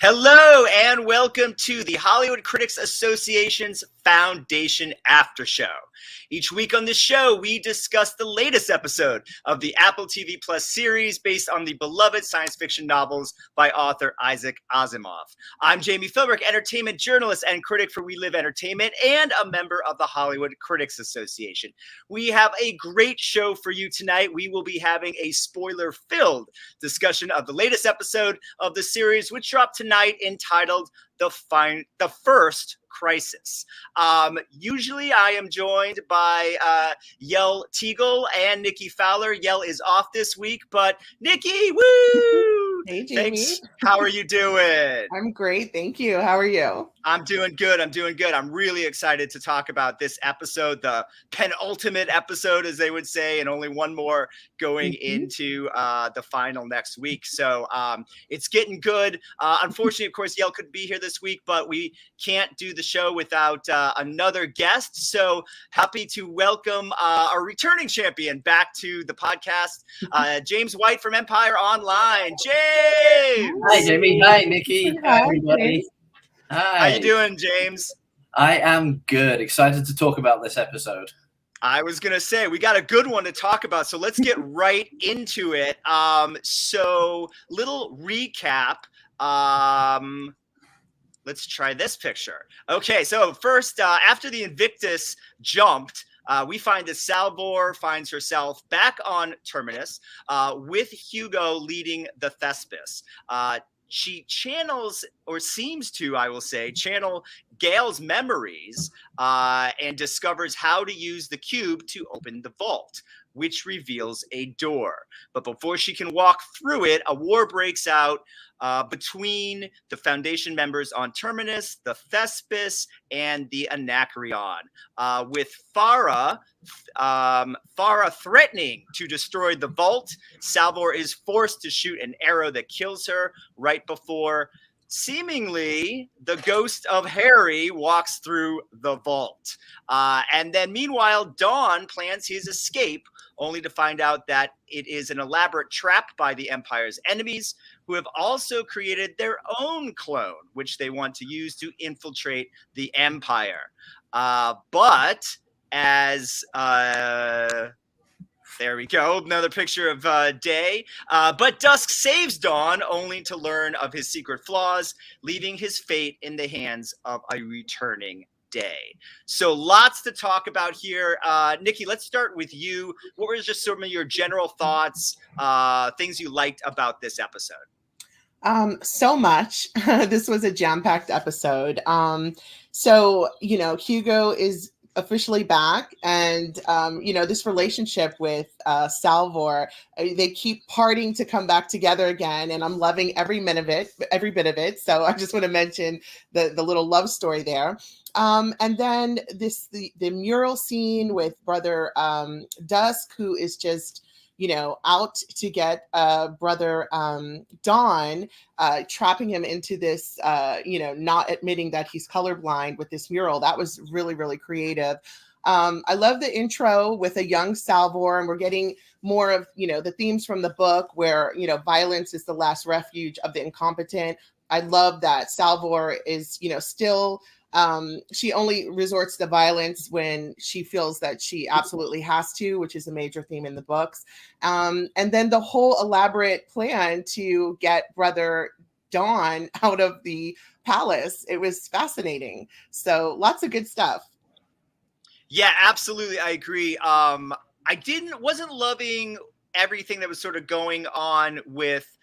Hello and welcome to the Hollywood Critics Association's Foundation After Show. Each week on this show, we discuss the latest episode of the Apple TV Plus series based on the beloved science fiction novels by author Isaac Asimov. I'm Jami Philbrick, entertainment journalist and critic for We Live Entertainment and a member of the Hollywood Critics Association. We have a great show for you tonight. We will be having a spoiler-filled discussion of the latest episode of the series, which dropped tonight, entitled The First Crisis. Usually I am joined by Yael Tygiel and Nikki Fowler. Yael is off this week, but Nikki, woo! Hey, Jami. Thanks. How are you doing? I'm great. Thank you. How are you? I'm doing good. I'm really excited to talk about this episode, the penultimate episode, as they would say, and only one more going into the final next week. So it's getting good. Unfortunately, of course, Yael couldn't be here this week, but we can't do the show without another guest. So happy to welcome our returning champion back to the podcast, James White from Empire Online. James! Hi, Jami. Hi, Nikki. Hi, everybody. Hi. How you doing, James? I am good. Excited to talk about this episode. I was going to say, we got a good one to talk about, so let's get right into it. So little recap. Let's try this picture. Okay, so first, after the Invictus jumped, we find that Salvor finds herself back on Terminus with Hugo leading the Thespis. She channels, or seems to, I will say, channel Gale's memories and discovers how to use the cube to open the vault, which reveals a door. But before she can walk through it, a war breaks out between the Foundation members on Terminus, the Thespis, and the Anacreon, with Farah threatening to destroy the vault. Salvor is forced to shoot an arrow that kills her right before seemingly the ghost of Harry walks through the vault. And then meanwhile, Dawn plans his escape, only to find out that it is an elaborate trap by the Empire's enemies, who have also created their own clone, which they want to use to infiltrate the Empire. But as there we go, another picture of Day. But Dusk saves Dawn, only to learn of his secret flaws, leaving his fate in the hands of a returning Day. So lots to talk about here. Nikki, let's start with you. What were just some of your general thoughts, things you liked about this episode? So much. This was a jam-packed episode. So, Hugo is officially back, and this relationship with Salvor, they keep parting to come back together again, and I'm loving every bit of it. So I just want to mention the little love story there. And then the mural scene with brother Dusk, who is just out to get brother Dawn, trapping him into this, not admitting that he's colorblind with this mural. That was really, really creative. I love the intro with a young Salvor, and we're getting more of, the themes from the book where, violence is the last refuge of the incompetent. I love that Salvor is, still she only resorts to violence when she feels that she absolutely has to, which is a major theme in the books. And then the whole elaborate plan to get brother Dawn out of the palace. It was fascinating. So lots of good stuff. Yeah, absolutely. I agree. Wasn't loving everything that was sort of going on with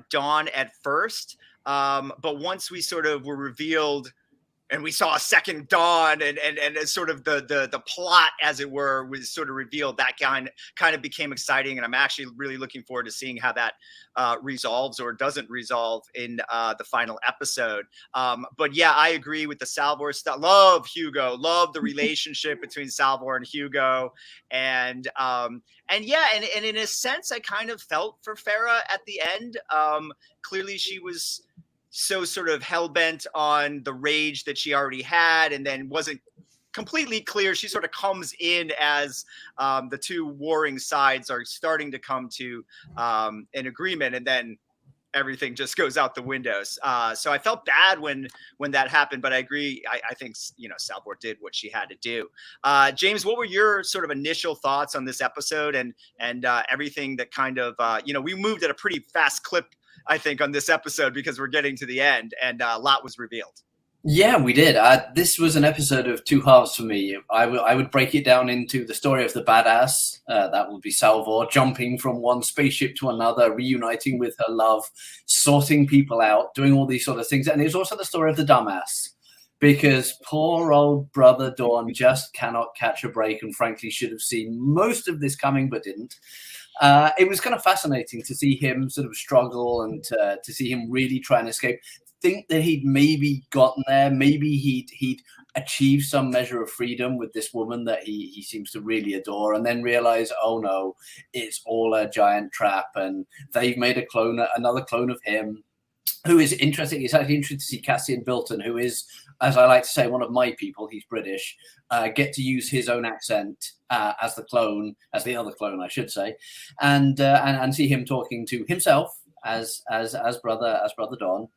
Dawn at first. But once we sort of were revealed and we saw a second Dawn and sort of the plot, as it were, was sort of revealed, that kind of became exciting. And I'm actually really looking forward to seeing how that resolves or doesn't resolve in the final episode. But yeah, I agree with the Salvor stuff. Love Hugo, love the relationship between Salvor and Hugo. And in a sense, I kind of felt for Farah at the end. Clearly she was so sort of hell-bent on the rage that she already had, and then wasn't completely clear. She sort of comes in as the two warring sides are starting to come to an agreement, and then everything just goes out the windows. So I felt bad when that happened, but I agree. I think, Salvor did what she had to do. James, what were your sort of initial thoughts on this episode and everything that kind of, we moved at a pretty fast clip, I think, on this episode because we're getting to the end and a lot was revealed. Yeah, we did. This was an episode of two halves for me. I would break it down into the story of the badass. That would be Salvor, jumping from one spaceship to another, reuniting with her love, sorting people out, doing all these sort of things. And it was also the story of the dumbass, because poor old brother Dawn just cannot catch a break and frankly should have seen most of this coming but didn't. It was kind of fascinating to see him sort of struggle and to see him really try and escape. Think that he'd maybe gotten there, maybe he'd achieved some measure of freedom with this woman that he seems to really adore, and then realize, oh no, it's all a giant trap, and they've made another clone of him, who is interesting. It's actually interesting to see Cassian Bilton, who is, as I like to say, one of my people. He's British. Get to use his own accent as the other clone, I should say, and see him talking to himself as brother Don.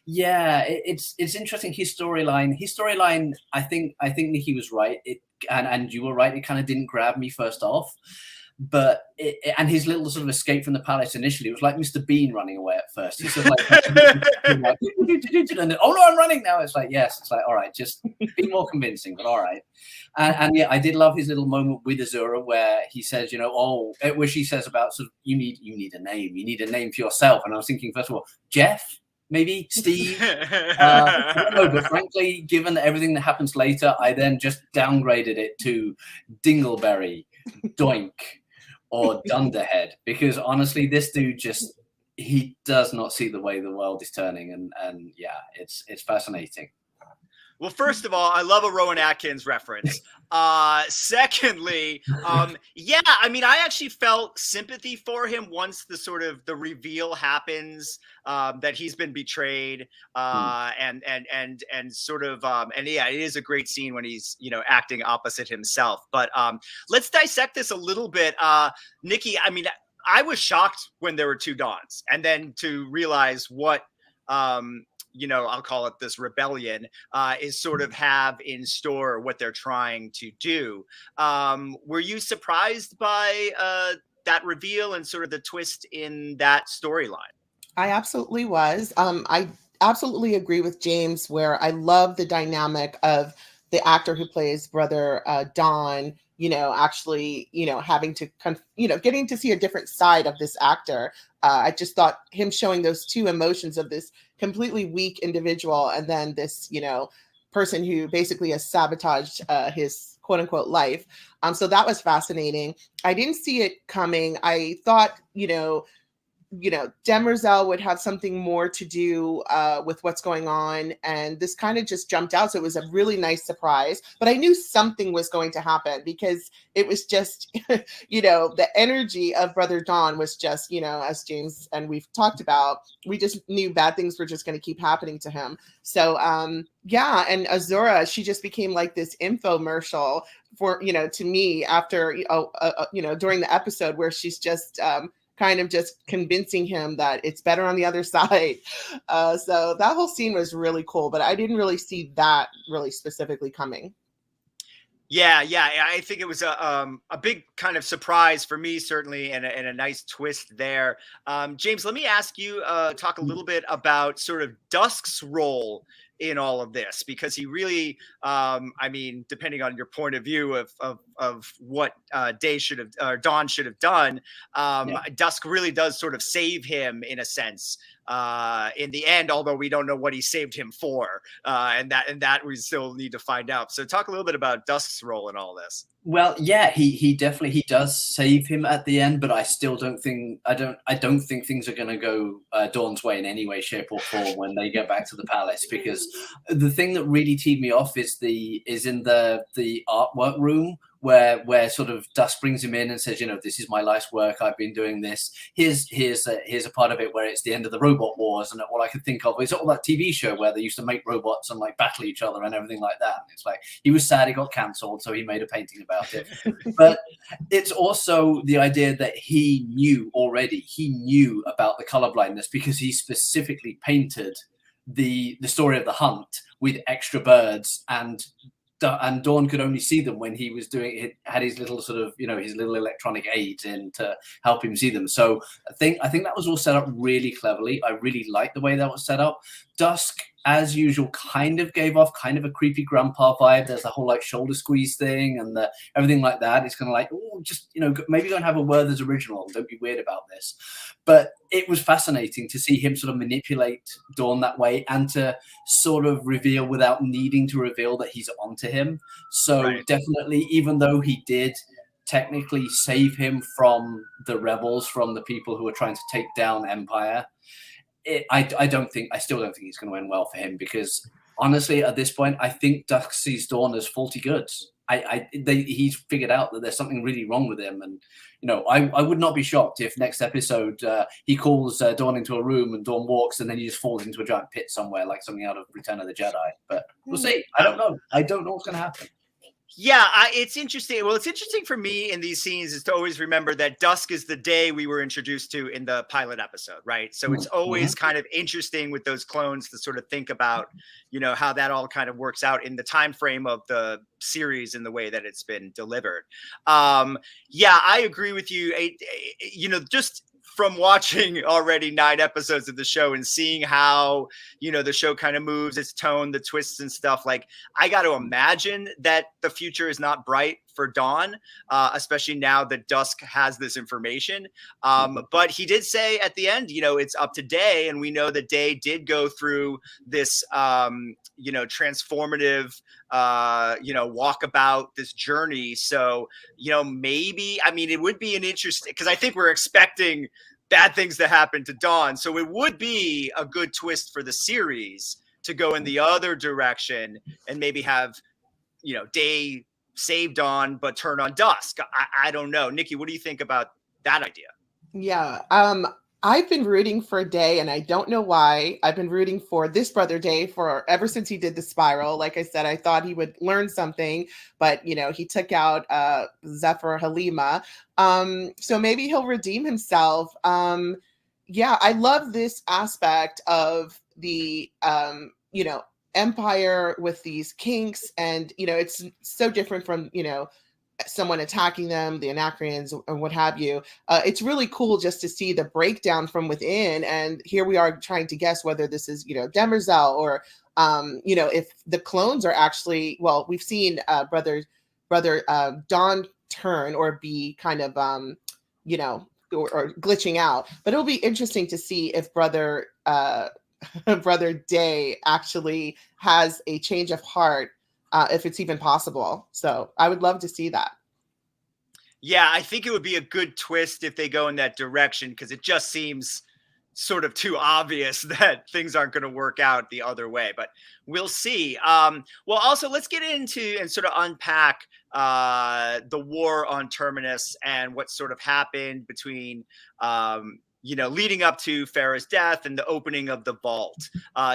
Yeah, it's interesting. His storyline. I think Nikki was right. And you were right. It kind of didn't grab me first off. But and his little sort of escape from the palace initially was like Mr. Bean running away at first. He's sort of like, and then, oh no, I'm running now. It's like, yes. It's like, all right, just be more convincing, but all right. And yeah, I did love his little moment with Azura where he says, where she says about sort of you need a name. You need a name for yourself. And I was thinking, first of all, Jeff, maybe Steve. I don't know, but frankly, given everything that happens later, I then just downgraded it to Dingleberry, Doink, or Dunderhead, because honestly, this dude he does not see the way the world is turning, and yeah, it's fascinating. Well, first of all, I love a Rowan Atkins reference. Secondly, I actually felt sympathy for him once the reveal happens that he's been betrayed, and it is a great scene when he's acting opposite himself. But let's dissect this a little bit, Nikki. I mean, I was shocked when there were two Dawns, and then to realize what I'll call it this rebellion is sort of have in store what they're trying to do. Were you surprised by that reveal and sort of the twist in that storyline? I absolutely was. I absolutely agree with James where I love the dynamic of the actor who plays brother Don, actually, having to, getting to see a different side of this actor. I just thought him showing those two emotions of this completely weak individual and then this, person who basically has sabotaged his quote unquote life. So that was fascinating. I didn't see it coming. I thought, Demerzel would have something more to do with what's going on. And this kind of just jumped out. So it was a really nice surprise. But I knew something was going to happen because it was just, the energy of Brother Don was just, as James and we've talked about, we just knew bad things were just going to keep happening to him. So, and Azura, she just became like this infomercial for, to me after, during the episode where she's just, kind of just convincing him that it's better on the other side. So that whole scene was really cool, but I didn't really see that really specifically coming. Yeah. I think it was a big kind of surprise for me, certainly, and a nice twist there. James, let me ask you, talk a little bit about sort of Dusk's role in all of this, because he really, depending on your point of view of what Dawn should have done, Dusk really does sort of save him in a sense in the end, although we don't know what he saved him for, and that we still need to find out. So talk a little bit about Dusk's role in all this. Well, yeah, he definitely does save him at the end, but I still don't think things are going to go Dawn's way in any way, shape, or form when they get back to the palace. Because the thing that really teed me off is in the artwork room where sort of Dusk brings him in and says, this is my life's work. I've been doing this. Here's a part of it where it's the end of the robot wars, and all I could think of is all that TV show where they used to make robots and like battle each other and everything like that. And it's like he was sad it got cancelled, so he made a painting about it. But it's also the idea that he knew about the colorblindness because he specifically painted the story of the hunt with extra birds, and Dawn could only see them when he was doing it, had his little sort of, his little electronic aids in to help him see them. So I think that was all set up really cleverly. I really liked the way that was set up. Dusk, as usual, kind of gave off kind of a creepy grandpa vibe. There's a whole like shoulder squeeze thing and everything like that. It's kind of like, oh, just, maybe go and have a word that's original. Don't be weird about this. But it was fascinating to see him sort of manipulate Dawn that way and to sort of reveal without needing to reveal that he's onto him. So Definitely, even though he did technically save him from the rebels, from the people who are trying to take down Empire, I still don't think he's going to end well for him, because honestly, at this point, I think Dusk sees Dawn as faulty goods. He's figured out that there's something really wrong with him, and I would not be shocked if next episode he calls Dawn into a room and Dawn walks, and then he just falls into a giant pit somewhere, like something out of Return of the Jedi. But we'll see. I don't know what's going to happen. Yeah, it's interesting. Well, it's interesting for me in these scenes is to always remember that Dusk is the day we were introduced to in the pilot episode, right? So it's always kind of interesting with those clones to sort of think about, how that all kind of works out in the time frame of the series and the way that it's been delivered. Yeah, I agree with you. Just from watching already 9 episodes of the show and seeing how, the show kind of moves, its tone, the twists and stuff, like I got to imagine that the future is not bright for Dawn, especially now that Dusk has this information. But he did say at the end, it's up to Day. And we know that Day did go through this, transformative, walkabout, this journey. So, maybe, it would be an interesting, because I think we're expecting bad things to happen to Dawn. So it would be a good twist for the series to go in the other direction and maybe have, Day save Dawn, but turn on Dusk. I don't know. Nikki, what do you think about that idea? Yeah. I've been rooting for Day, and I don't know why. I've been rooting for this brother Day ever since he did the spiral. Like I said, I thought he would learn something, but he took out Zephyr Halima. So maybe he'll redeem himself. Yeah, I love this aspect of the Empire with these kinks, and it's so different from someone attacking them, the Anacreons and what have you. It's really cool just to see the breakdown from within. And here we are trying to guess whether this is, Demerzel or, if the clones are actually, well, we've seen brother Dawn turn or be kind of, or glitching out. But it'll be interesting to see if brother Day actually has a change of heart, if it's even possible. So I would love to see that. Yeah, I think it would be a good twist if they go in that direction, because it just seems sort of too obvious that things aren't going to work out the other way, but we'll see. Well, also let's get into and sort of unpack the war on Terminus and what sort of happened between leading up to Farah's death and the opening of the vault.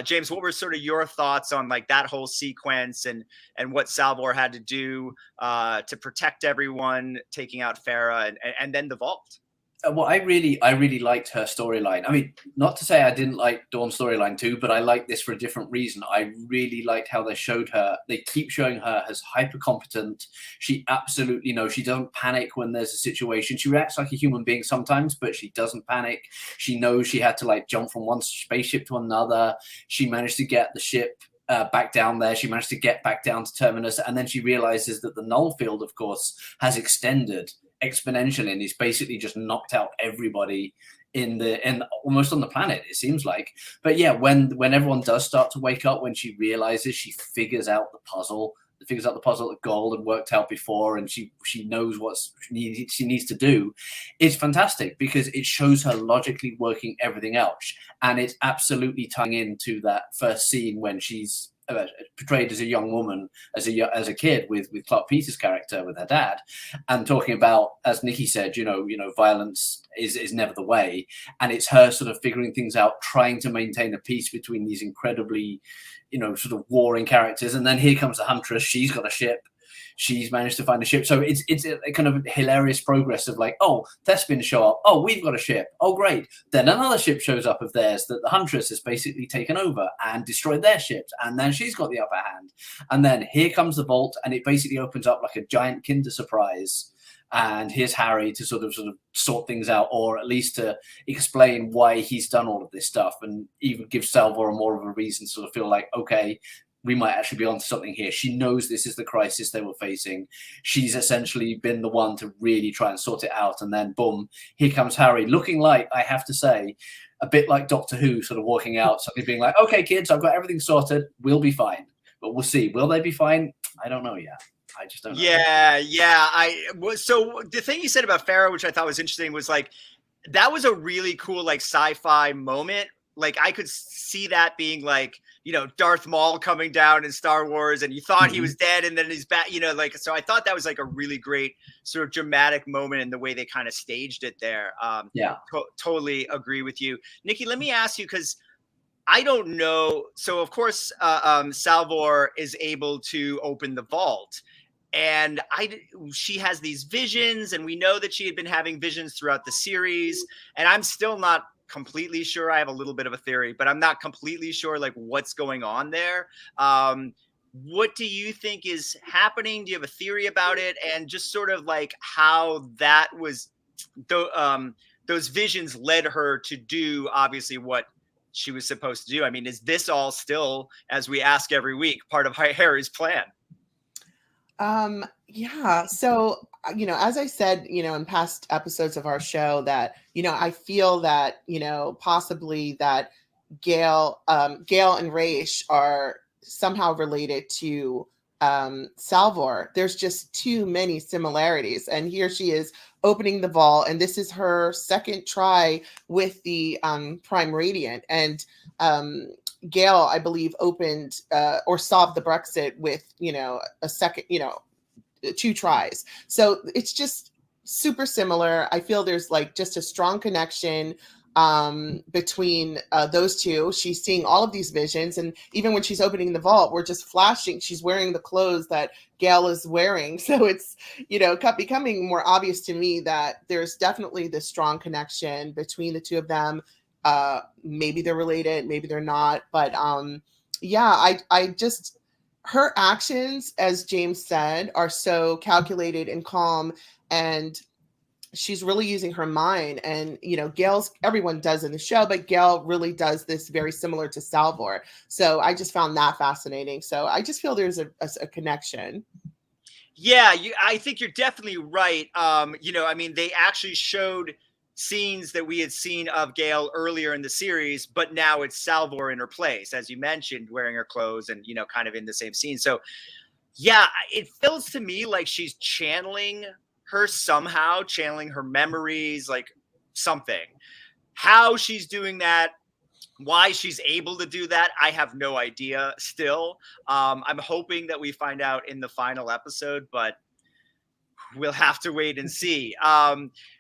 James, what were sort of your thoughts on like that whole sequence and what Salvor had to do to protect everyone, taking out Farah and then the vault? Well, I really liked her storyline. I mean, not to say I didn't like Dawn's storyline too, but I like this for a different reason. I really liked how they showed her. They keep showing her as hyper competent. She absolutely knows. She doesn't panic when there's a situation. She reacts like a human being sometimes, but she doesn't panic. She knows she had to like jump from one spaceship to another. She managed to get the ship back down there. She managed to get back down to Terminus, and then she realizes that the null field, of course, has extended exponentially, and he's basically just knocked out everybody in almost on the planet, it seems like. But yeah, when everyone does start to wake up, when she realizes, she figures out the puzzle that Gold had worked out before, and she knows what she needs to do. It's fantastic because it shows her logically working everything out, and it's absolutely tying into that first scene when she's portrayed as a young woman, as a kid with Clark Peters' character, with her dad, and talking about, as Nikki said, violence is never the way, and it's her sort of figuring things out, trying to maintain a peace between these incredibly, sort of warring characters. And then here comes the Huntress. She's got a ship. She's managed to find a ship. So it's a kind of hilarious progress of like, oh, Thespin show up. Oh, we've got a ship. Oh, great. Then another ship shows up of theirs that the Huntress has basically taken over and destroyed their ships. And then she's got the upper hand. And then here comes the Vault, and it basically opens up like a giant Kinder Surprise. And here's Harry to sort of sort things out, or at least to explain why he's done all of this stuff, and even give Salvor more of a reason to sort of feel like, okay, we might actually be onto something here. She knows this is the crisis they were facing. She's essentially been the one to really try and sort it out. And then, boom, here comes Harry, looking like, I have to say, a bit like Doctor Who, sort of walking out, suddenly being like, okay, kids, I've got everything sorted. We'll be fine. But we'll see. Will they be fine? I don't know yet. I just don't know. Yeah. So the thing you said about Pharaoh, which I thought was interesting, was like, that was a really cool, like, sci-fi moment. Like, I could see that being like, Darth Maul coming down in Star Wars, and you thought he was dead, and then he's back, so I thought that was like a really great sort of dramatic moment in the way they kind of staged it there. Totally agree with you. Nikki, let me ask you, because I don't know. So of course, Salvor is able to open the vault, and she has these visions, and we know that she had been having visions throughout the series, and I'm still not completely sure. I have a little bit of a theory, but I'm not completely sure like what's going on there. What do you think is happening? Do you have a theory about it? And just sort of like how that was, those visions led her to do obviously what she was supposed to do. I mean, is this all still, as we ask every week, part of Harry's plan? Yeah. So, as I said, in past episodes of our show, that, I feel that, possibly that Gail and Raish are somehow related to Salvor. There's just too many similarities. And here she is opening the vault, and this is her second try with the Prime Radiant. And Gail, I believe, opened or solved the Brexit with, a second, 2 tries. So it's just super similar. I feel there's like just a strong connection between those two. She's seeing all of these visions, and even when she's opening the vault, we're just flashing. She's wearing the clothes that Gail is wearing. So it's, becoming more obvious to me that there's definitely this strong connection between the two of them. Maybe they're related, maybe they're not, but I just, her actions, as James said, are so calculated and calm, and she's really using her mind. And everyone does in the show, but Gail really does this very similar to Salvor. So I just found that fascinating. So I just feel there's a connection. Yeah, I think you're definitely right. They actually showed scenes that we had seen of Gail earlier in the series, but now it's Salvor in her place, as you mentioned, wearing her clothes and, kind of in the same scene. So yeah, it feels to me like she's channeling her somehow, channeling her memories, like something. How she's doing that, why she's able to do that, I have no idea still. I'm hoping that we find out in the final episode, but we'll have to wait and see.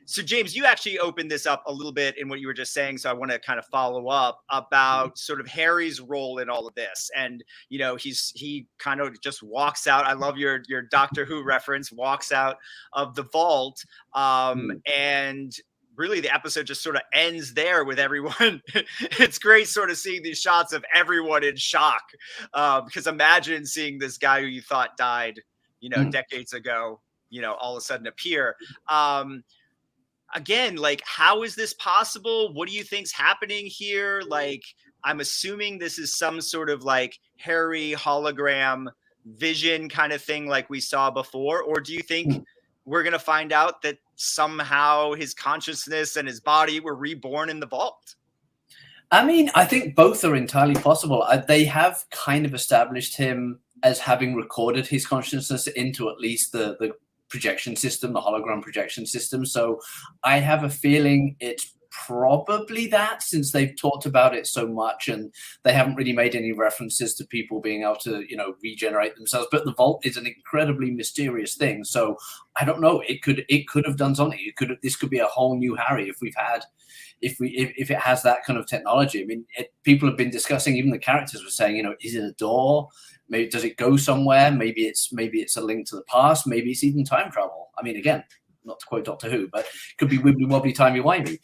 So James, you actually opened this up a little bit in what you were just saying. So I want to kind of follow up about sort of Harry's role in all of this. And, he kind of just walks out. I love your Doctor Who reference, walks out of the vault. And really the episode just sort of ends there with everyone. It's great sort of seeing these shots of everyone in shock. Because imagine seeing this guy who you thought died, decades ago, all of a sudden appear. Again, like, how is this possible? What do you think's happening here? Like, I'm assuming this is some sort of like Harry hologram vision kind of thing like we saw before. Or do you think we're going to find out that somehow his consciousness and his body were reborn in the vault? I mean, I think both are entirely possible. They have kind of established him as having recorded his consciousness into at least the projection system, the hologram projection system. So I have a feeling it's probably that, since they've talked about it so much and they haven't really made any references to people being able to, regenerate themselves. But the vault is an incredibly mysterious thing, so I don't know. It could have done something. This could be a whole new Harry if it has that kind of technology. I mean, people have been discussing. Even the characters were saying, is it a door? Maybe does it go somewhere? Maybe it's a link to the past. Maybe it's even time travel. I mean, again, not to quote Doctor Who, but it could be wibbly wobbly, timey wimey.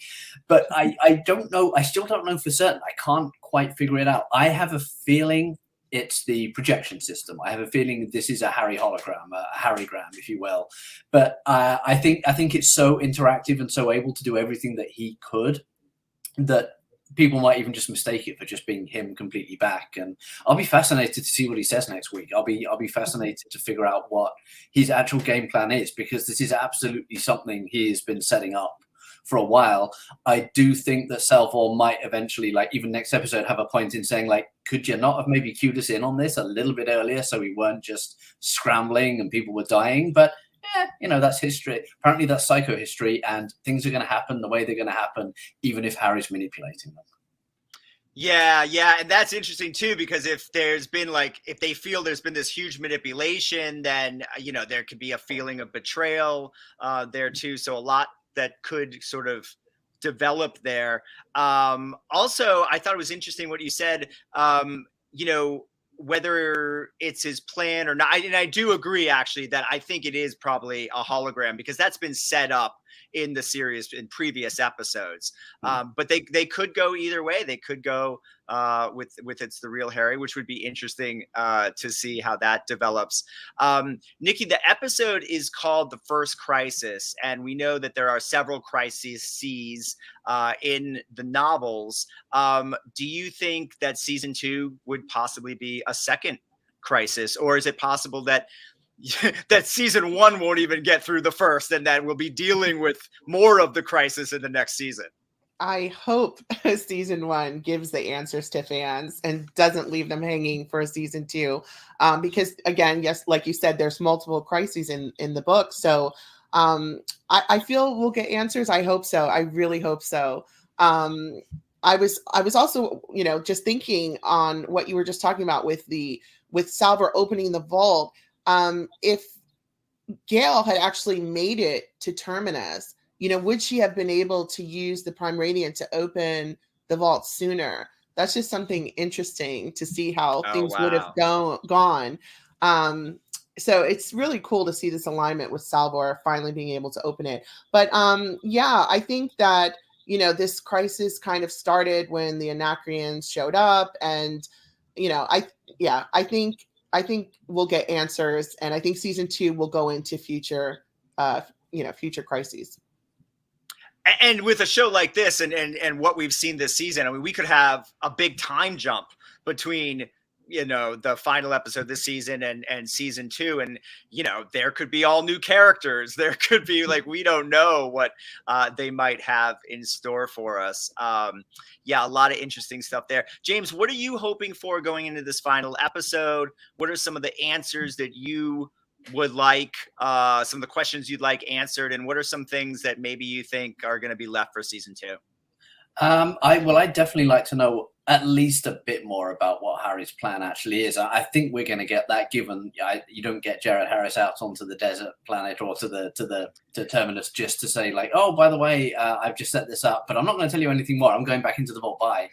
But I don't know. I still don't know for certain. I can't quite figure it out. I have a feeling it's the projection system. I have a feeling this is a Harry hologram, a Harrygram, if you will. But I think it's so interactive and so able to do everything that he could that people might even just mistake it for just being him completely back. And I'll be fascinated to see what he says next week. I'll be fascinated to figure out what his actual game plan is, because this is absolutely something he has been setting up for a while. I do think that Salvor might eventually, like even next episode, have a point in saying, like, could you not have maybe cued us in on this a little bit earlier so we weren't just scrambling and people were dying? But that's history. Apparently that's psycho history, and things are going to happen the way they're going to happen, even if Harry's manipulating them. Yeah, and that's interesting too, because if they feel there's been this huge manipulation, then there could be a feeling of betrayal there too. So a lot that could sort of develop there. Also, I thought it was interesting what you said. Whether it's his plan or not. And I do agree, actually, that I think it is probably a hologram, because that's been set up in the series in previous episodes. But they could go either way. They could go with it's the real Harry, which would be interesting to see how that develops. Nikki, the episode is called The First Crisis, and we know that there are several crises in the novels. Do you think that season 2 would possibly be a second crisis, or is it possible that season 1 won't even get through the first, and that we'll be dealing with more of the crisis in the next season? I hope season 1 gives the answers to fans and doesn't leave them hanging for season 2. Because again, yes, like you said, there's multiple crises in the book. So I feel we'll get answers. I hope so. I really hope so. I was also, just thinking on what you were just talking about with Salvor opening the vault. If Yael had actually made it to Terminus, would she have been able to use the Prime Radiant to open the vault sooner? That's just something interesting to see how things would have gone. So it's really cool to see this alignment with Salvor finally being able to open it. But I think that, this crisis kind of started when the Anacreons showed up, and, I think we'll get answers, and I think season 2 will go into future crises. And with a show like this and what we've seen this season, I mean, we could have a big time jump between, the final episode this season and season 2. And, there could be all new characters. There could be we don't know what they might have in store for us. A lot of interesting stuff there. James, what are you hoping for going into this final episode? What are some of the answers that you would like, some of the questions you'd like answered, and what are some things that maybe you think are going to be left for season 2? I'd definitely like to know at least a bit more about what Harry's plan actually is. I think we're going to get that, given you don't get Jared Harris out onto the desert planet or to Terminus just to say, like, oh, by the way, I've just set this up, but I'm not going to tell you anything more. I'm going back into the vault. Bye.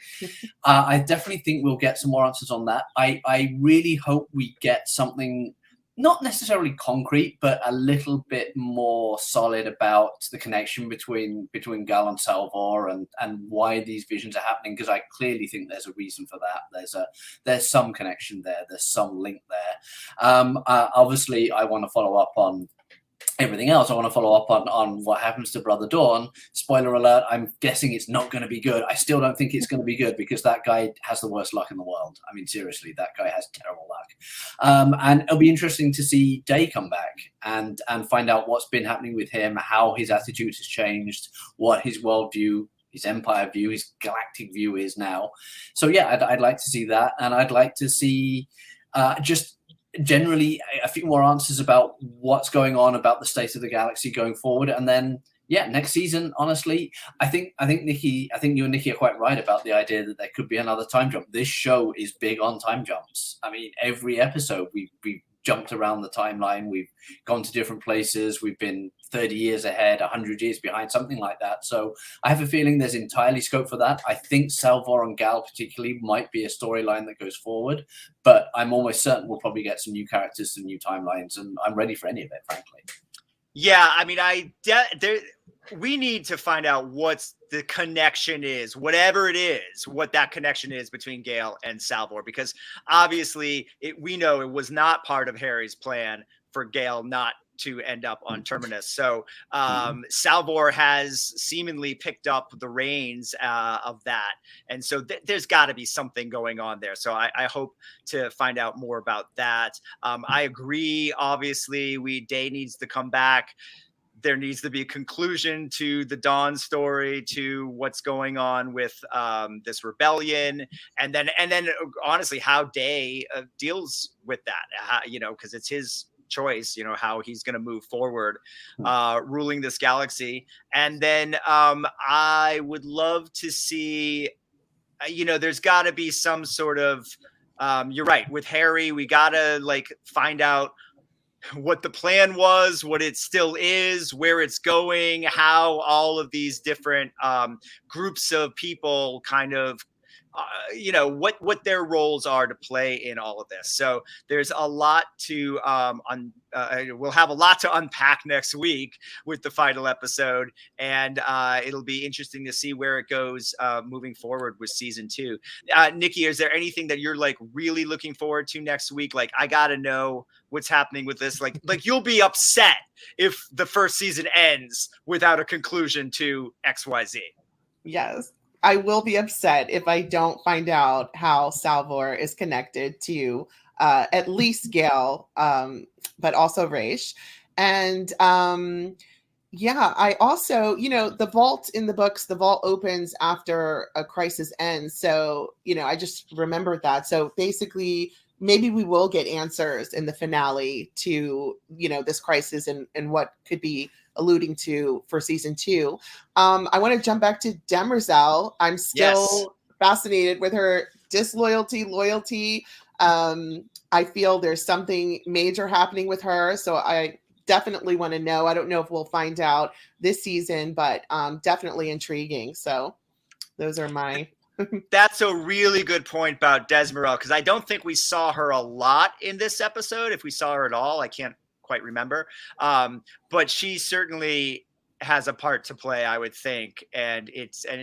I definitely think we'll get some more answers on that. I really hope we get something not necessarily concrete, but a little bit more solid about the connection between Gal and Salvor and why these visions are happening, because I clearly think there's a reason for that. There's some connection there. There's some link there. Obviously, I want to follow up on everything else. I want to follow up on what happens to Brother Dawn. Spoiler alert, I'm guessing it's not going to be good. I still don't think it's going to be good, because that guy has the worst luck in the world. I mean, seriously, that guy has terrible luck. And it'll be interesting to see Day come back and find out what's been happening with him, how his attitude has changed, what his worldview, his empire view, his galactic view is now. So yeah, I'd like to see that. And I'd like to see just generally a few more answers about what's going on, about the state of the galaxy going forward. And then, Yeah, next season, honestly, I think you and Nikki are quite right about the idea that there could be another time jump. This show is big on time jumps. I mean, every episode we've jumped around the timeline. We've gone to different places. We've been 30 years ahead, 100 years behind, something like that. So I have a feeling there's entirely scope for that. I think Salvor and Gal particularly might be a storyline that goes forward, but I'm almost certain we'll probably get some new characters, some new timelines, and I'm ready for any of it, frankly. Yeah, I mean, we need to find out what's the connection is, whatever it is, what that connection is between Gale and Salvor, because obviously we know it was not part of Harry's plan for Gale not to end up on Terminus. So Salvor has seemingly picked up the reins of that. And so there's got to be something going on there. So I hope to find out more about that. I agree. Obviously, Day needs to come back. There needs to be a conclusion to the Dawn story, to what's going on with this rebellion, and then honestly, how Day deals with that. Because it's his choice, how he's going to move forward, ruling this galaxy. And then I would love to see, there's got to be some sort of, you're right, with Harry, we got to find out what the plan was, what it still is, where it's going, how all of these different groups of people kind of what their roles are to play in all of this. So there's a lot to we'll have a lot to unpack next week with the final episode, and it'll be interesting to see where it goes moving forward with season 2. Nikki, is there anything that you're really looking forward to next week? I gotta know what's happening with this. Like you'll be upset if the first season ends without a conclusion to XYZ. Yes. I will be upset if I don't find out how Salvor is connected to at least Gale, but also Raish. And I also, the vault in the books, the vault opens after a crisis ends. So, I just remembered that. So basically, maybe we will get answers in the finale to, this crisis and what could be alluding to for season 2. I want to jump back to Demerzel. I'm still fascinated with her disloyalty, loyalty. I feel there's something major happening with her. So I definitely want to know. I don't know if we'll find out this season, but definitely intriguing. So those are my... That's a really good point about Desmerel, because I don't think we saw her a lot in this episode. If we saw her at all, I can't quite remember. But she certainly has a part to play, I would think. And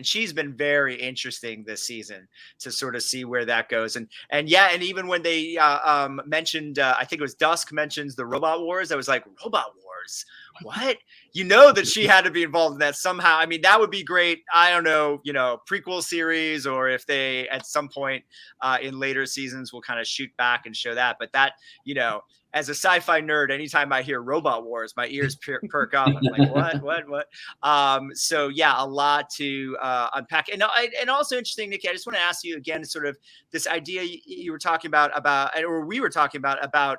she's been very interesting this season to sort of see where that goes. And even when they mentioned, I think it was Dusk mentions the Robot Wars, I was like, Robot Wars? What? That she had to be involved in that somehow. I mean, that would be great. I don't know, prequel series, or if they at some point in later seasons will kind of shoot back and show that. But that, as a sci-fi nerd, anytime I hear Robot Wars, my ears perk up. I'm like, what? So yeah, a lot to unpack. And also interesting, Nikki, I just want to ask you again, sort of this idea you were talking about, or we were talking about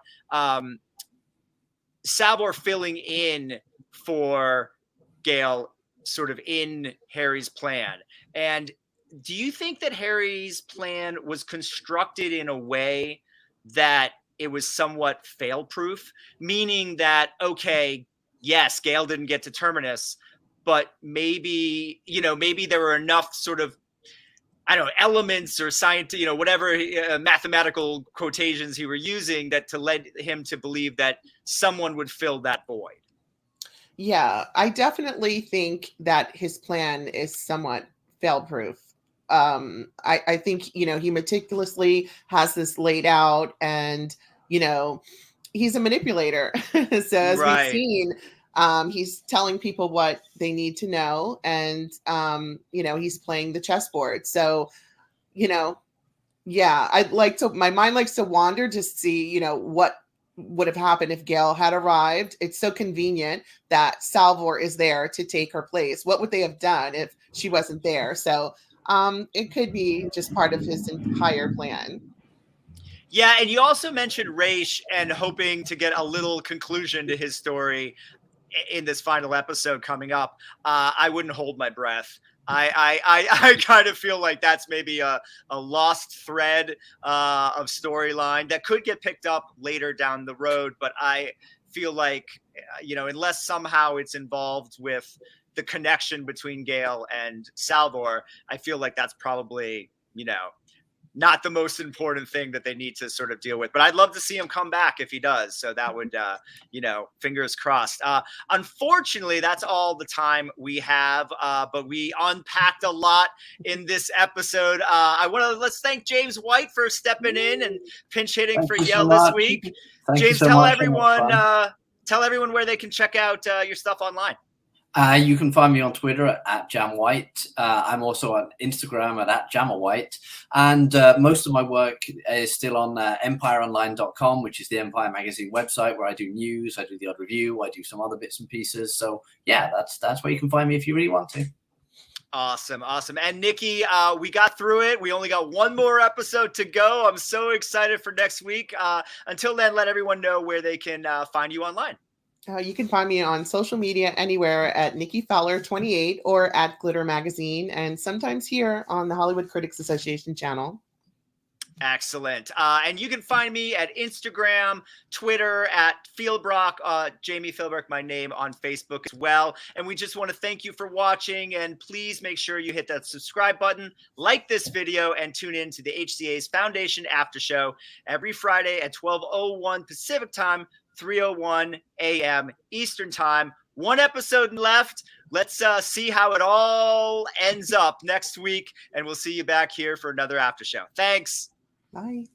Salvor filling in for Gale sort of in Harry's plan. And do you think that Harry's plan was constructed in a way that it was somewhat fail-proof? Meaning that, okay, yes, Gale didn't get to Terminus, but maybe there were enough sort of, I don't know, elements or science, whatever mathematical quotations he were using that to led him to believe that someone would fill that void. Yeah, I definitely think that his plan is somewhat fail-proof. I think, he meticulously has this laid out, and, he's a manipulator. So as we've seen, he's telling people what they need to know, and, he's playing the chessboard. So, my mind likes to wander to see, what would have happened if Gale had arrived. It's so convenient that Salvor is there to take her place. What would they have done if she wasn't there? So it could be just part of his entire plan. Yeah, and you also mentioned Raish and hoping to get a little conclusion to his story. in this final episode coming up, I wouldn't hold my breath. I kind of feel like that's maybe a lost thread of storyline that could get picked up later down the road. But I feel like, unless somehow it's involved with the connection between Gale and Salvor, I feel like that's probably, not the most important thing that they need to sort of deal with. But I'd love to see him come back if he does. So that would, fingers crossed. Unfortunately, that's all the time we have. But we unpacked a lot in this episode. Let's thank James White for stepping in and pinch hitting for Yael this week. James, tell everyone where they can check out your stuff online. You can find me on Twitter at JamWhite. I'm also on Instagram at JamAWhite. And most of my work is still on EmpireOnline.com, which is the Empire Magazine website, where I do news, I do the odd review, I do some other bits and pieces. So yeah, that's where you can find me if you really want to. Awesome. And Nikki, we got through it. We only got one more episode to go. I'm so excited for next week. Until then, let everyone know where they can find you online. You can find me on social media anywhere at Nikki Fowler 28 or at Glitter Magazine, and sometimes here on the Hollywood Critics Association channel. Excellent. And you can find me at Instagram, Twitter, at Philbrick, Jami Philbrick, my name, on Facebook as well. And we just want to thank you for watching, and please make sure you hit that subscribe button, like this video, and tune in to the HCA's Foundation After Show every Friday at 12:01 Pacific Time, 3:01 a.m. Eastern Time. One episode left. Let's see how it all ends up next week, and we'll see you back here for another after show. Thanks. Bye.